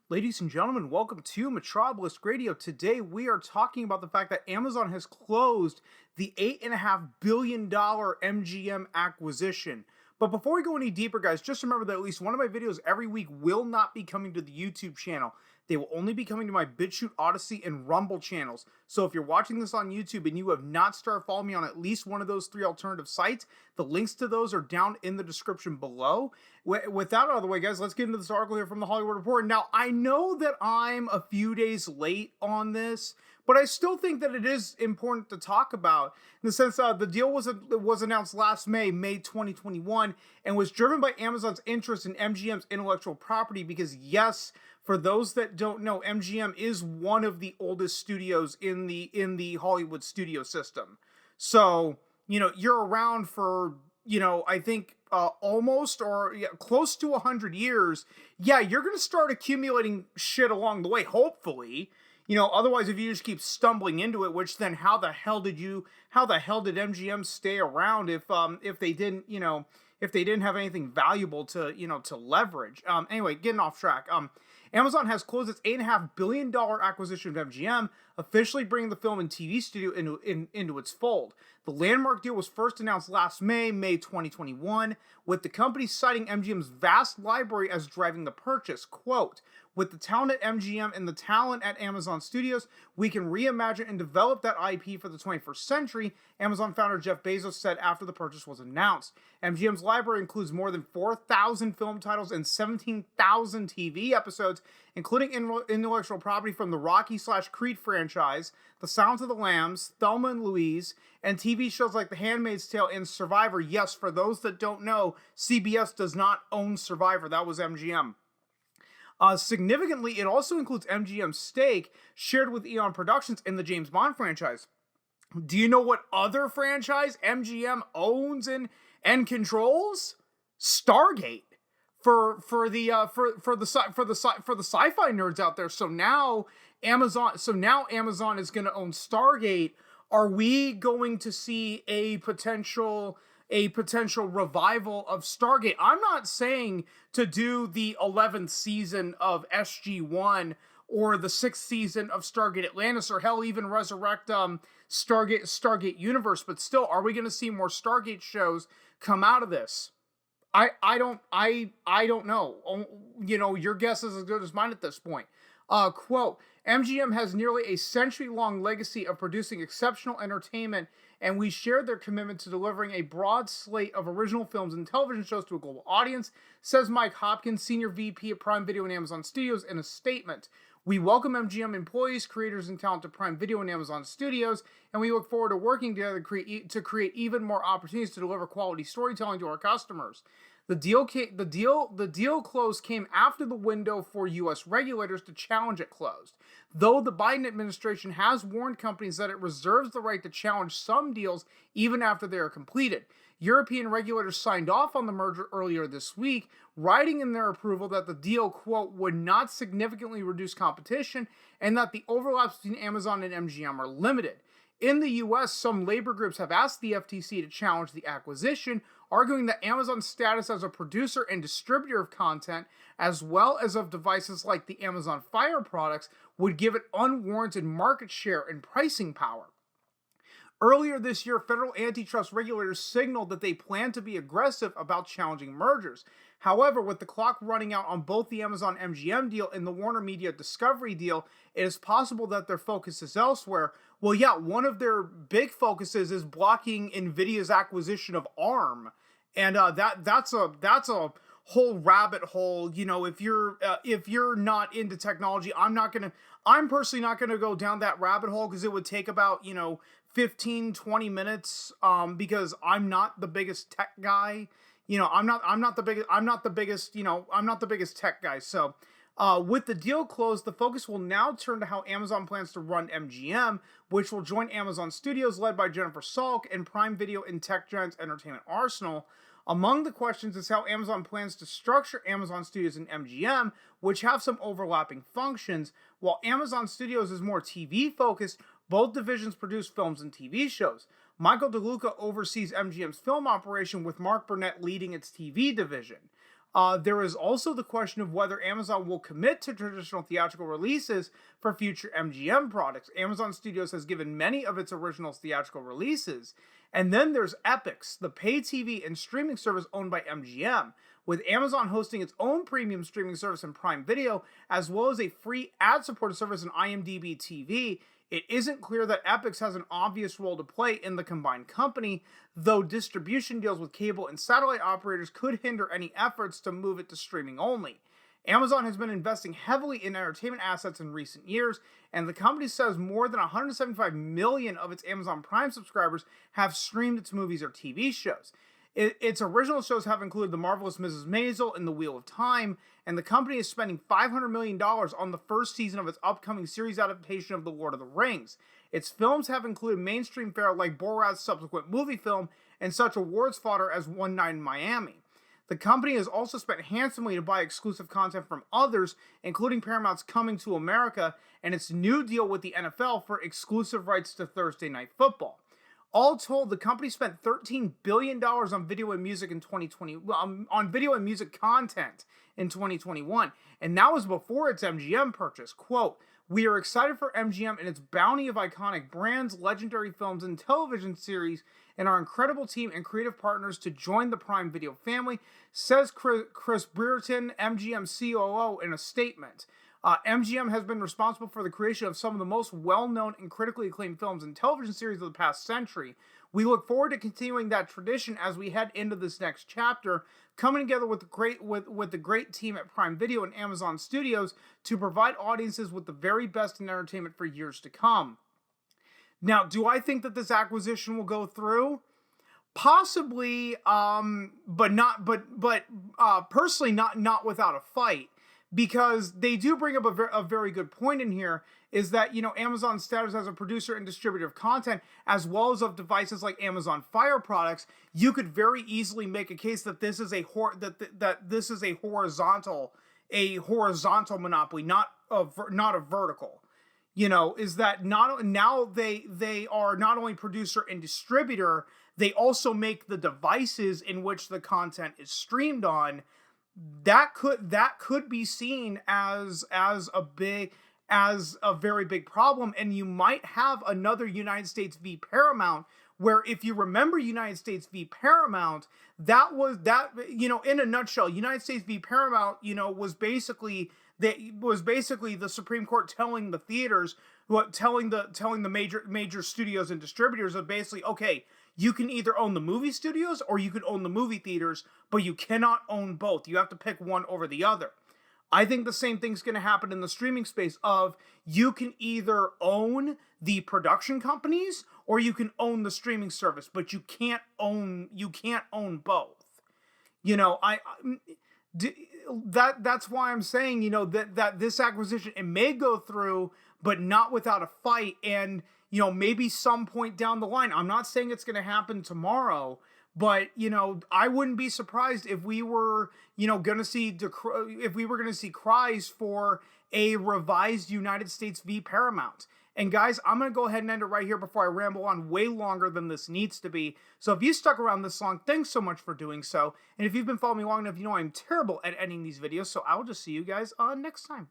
Ladies and gentlemen, welcome to Metropolis Radio. Today we are talking about the fact that Amazon has closed the $8.5 billion MGM acquisition. But before we go any deeper, guys, just remember that at least one of my videos every week will not be coming to the YouTube channel. They will only be coming to my BitChute, Odyssey, and Rumble channels. So if you're watching this on YouTube and you have not started following me on at least one of those three alternative sites, the links to those are down in the description below. With that out of the way, guys, let's get into this article here from the Hollywood Reporter. Now, I know that I'm a few days late on this, but I still think that it is important to talk about in the sense the deal was announced last May 2021, and was driven by Amazon's interest in MGM's intellectual property because, yes, for those that don't know, MGM is one of the oldest studios in the Hollywood studio system. So, you're around for, I think almost or close to 100 years. Yeah, you're going to start accumulating shit along the way, hopefully. Otherwise, if you just keep stumbling into it, which then how the hell did MGM stay around if they didn't, if they didn't have anything valuable to, to leverage? Anyway, getting off track. Amazon has closed its $8.5 billion acquisition of MGM, officially bringing the film and TV studio into its fold. The landmark deal was first announced last May 2021, with the company citing MGM's vast library as driving the purchase. Quote, "With the talent at MGM and the talent at Amazon Studios, we can reimagine and develop that IP for the 21st century," Amazon founder Jeff Bezos said after the purchase was announced. MGM's library includes more than 4,000 film titles and 17,000 TV episodes, including intellectual property from the Rocky/Creed franchise, The Silence of the Lambs, Thelma and Louise, and TV shows like The Handmaid's Tale and Survivor. Yes, for those that don't know, CBS does not own Survivor. That was MGM. Significantly, it also includes MGM's stake shared with Eon Productions in the James Bond franchise. Do you know what other franchise MGM owns and controls? Stargate. For the sci-fi nerds out there. So now Amazon is going to own Stargate. Are we going to see a potential revival of Stargate? I'm not saying to do the 11th season of SG-1 or the 6th season of Stargate Atlantis, or hell, even resurrect Stargate Universe, but still, are we going to see more Stargate shows come out of this? I don't know. Your guess is as good as mine at this point. Quote, "MGM has nearly a century-long legacy of producing exceptional entertainment, and we share their commitment to delivering a broad slate of original films and television shows to a global audience," says Mike Hopkins, Senior VP at Prime Video and Amazon Studios, in a statement. "We welcome MGM employees, creators, and talent to Prime Video and Amazon Studios, and we look forward to working together to create even more opportunities to deliver quality storytelling to our customers." The deal close came after the window for U.S. regulators to challenge it closed. Though the Biden administration has warned companies that it reserves the right to challenge some deals even after they are completed. European regulators signed off on the merger earlier this week, writing in their approval that the deal, quote, "would not significantly reduce competition and that the overlaps between Amazon and MGM are limited." In the U.S., some labor groups have asked the FTC to challenge the acquisition, arguing that Amazon's status as a producer and distributor of content, as well as of devices like the Amazon Fire products, would give it unwarranted market share and pricing power. Earlier this year, federal antitrust regulators signaled that they plan to be aggressive about challenging mergers. However, with the clock running out on both the Amazon MGM deal and the Warner Media Discovery deal, it is possible that their focus is elsewhere. Well, yeah, one of their big focuses is blocking NVIDIA's acquisition of ARM, and that's a whole rabbit hole. If you're not into technology, I'm personally not gonna go down that rabbit hole because it would take about 15-20 minutes, because I'm not the biggest tech guy. I'm not the biggest tech guy. So with the deal closed, the focus will now turn to how Amazon plans to run MGM, which will join Amazon Studios led by Jennifer Salk and Prime Video and tech giant's entertainment arsenal. Among the questions is how Amazon plans to structure Amazon Studios and MGM, which have some overlapping functions. While Amazon Studios is more TV focused, both divisions produce films and TV shows. Michael DeLuca oversees MGM's film operation, with Mark Burnett leading its TV division. There is also the question of whether Amazon will commit to traditional theatrical releases for future MGM products. Amazon Studios has given many of its originals theatrical releases. And then there's Epix, the pay TV and streaming service owned by MGM, with Amazon hosting its own premium streaming service in Prime Video, as well as a free ad-supported service in IMDb TV. It isn't clear that Epix has an obvious role to play in the combined company, though distribution deals with cable and satellite operators could hinder any efforts to move it to streaming only. Amazon has been investing heavily in entertainment assets in recent years, and the company says more than 175 million of its Amazon Prime subscribers have streamed its movies or TV shows. Its original shows have included The Marvelous Mrs. Maisel and The Wheel of Time, and the company is spending $500 million on the first season of its upcoming series adaptation of The Lord of the Rings. Its films have included mainstream fare like Borat's subsequent movie film and such awards fodder as One Night in Miami. The company has also spent handsomely to buy exclusive content from others, including Paramount's Coming to America and its new deal with the NFL for exclusive rights to Thursday Night Football. All told, the company spent $13 billion on video and music in 2020, on video and music content in 2021, and that was before its MGM purchase. Quote, "We are excited for MGM and its bounty of iconic brands, legendary films, and television series, and our incredible team and creative partners to join the Prime Video family," says Chris Brereton, MGM COO, in a statement. MGM has been responsible for the creation of some of the most well-known and critically acclaimed films and television series of the past century. We look forward to continuing that tradition as we head into this next chapter, coming together with the great team at Prime Video and Amazon Studios to provide audiences with the very best in entertainment for years to come. Now, do I think that this acquisition will go through? Possibly, but personally, not without a fight. Because they do bring up a very good point in here, is that, Amazon's status as a producer and distributor of content, as well as of devices like Amazon Fire products, you could very easily make a case that this is a horizontal monopoly, not a vertical. Is that now they are not only producer and distributor, they also make the devices in which the content is streamed on. That could be seen as a very big problem, and you might have another United States v. Paramount, where, if you remember United States v. Paramount, in a nutshell, United States v. Paramount, was basically the Supreme Court telling the theaters, telling the major studios and distributors of basically, okay, you can either own the movie studios or you can own the movie theaters, but you cannot own both. You have to pick one over the other. I think the same thing's going to happen in the streaming space of, you can either own the production companies or you can own the streaming service, but you can't own both. That's why I'm saying, that this acquisition, it may go through, but not without a fight. And maybe some point down the line, I'm not saying it's going to happen tomorrow, but, I wouldn't be surprised if we were, going to see cries for a revised United States v. Paramount. And guys, I'm going to go ahead and end it right here before I ramble on way longer than this needs to be. So if you stuck around this long, thanks so much for doing so. And if you've been following me long enough, I'm terrible at editing these videos. So I will just see you guys next time.